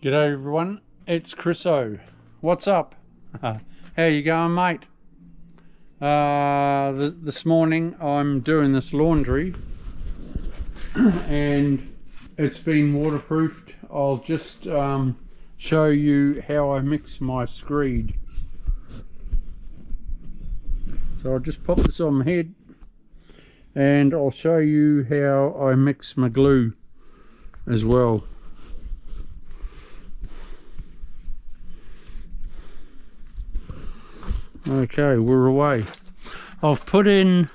G'day everyone, it's Chriso. What's up? How you going, mate? This morning I'm doing this laundry and it's been waterproofed. I'll just show you how I mix my screed. So I'll just pop this on my head and I'll show you how I mix my glue as well. Okay, we're away. I've put in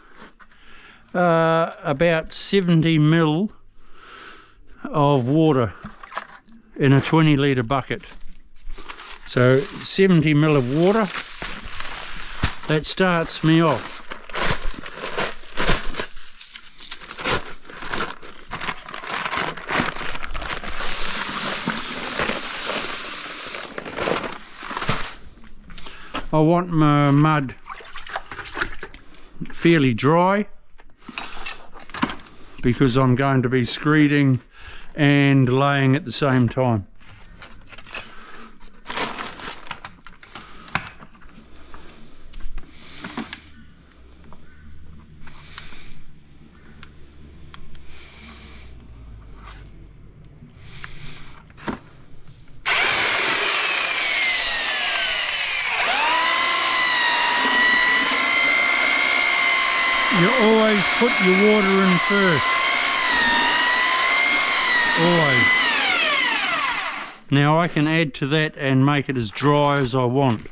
about 70 ml of water in a 20 litre bucket. So 70 ml of water, that starts me off. I want my mud fairly dry because I'm going to be screeding and laying at the same time. You always put your water in first. Always. Now I can add to that and make it as dry as I want.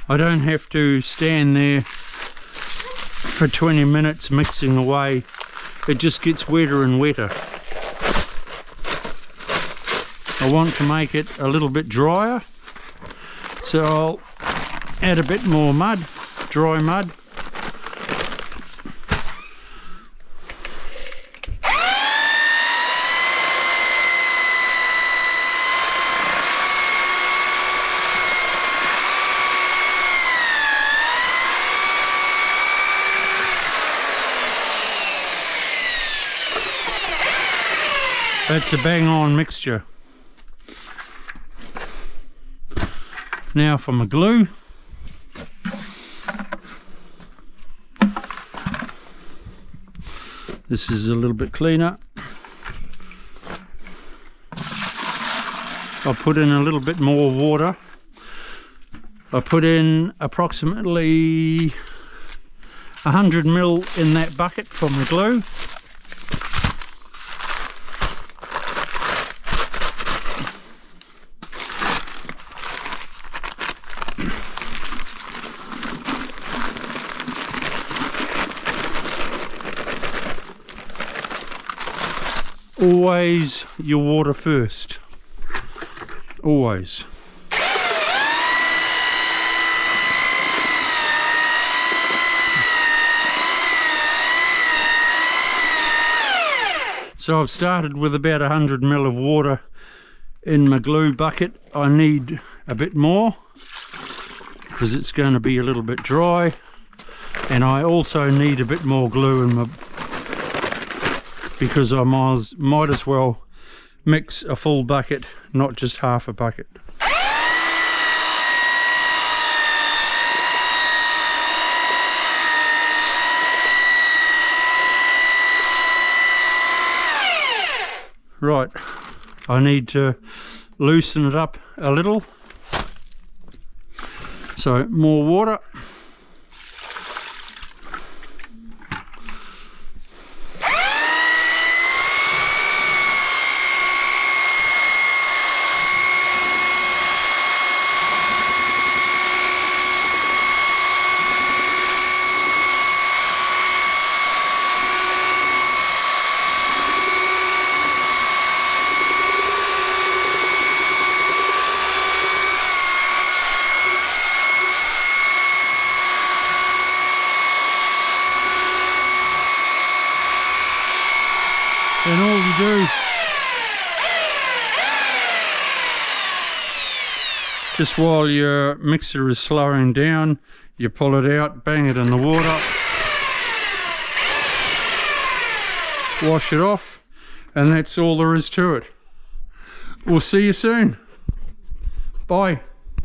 I don't have to stand there for 20 minutes mixing away. It just gets wetter and wetter. I want to make it a little bit drier, so I'll add a bit more mud, dry mud. That's a bang on mixture. Now for my glue. This is a little bit cleaner. I'll put in a little bit more water. I put in approximately 100 ml in that bucket for my glue. Always your water first. Always. So I've started with about 100 ml of water in my glue bucket. I need a bit more because it's going to be a little bit dry, and I also need a bit more glue in my, because I might as well mix a full bucket, not just half a bucket. Right, I need to loosen it up a little. So more water. all you do, just while your mixer is slowing down, you pull it out, bang it in the water, wash it off, and that's all there is to it. We'll see you soon. Bye.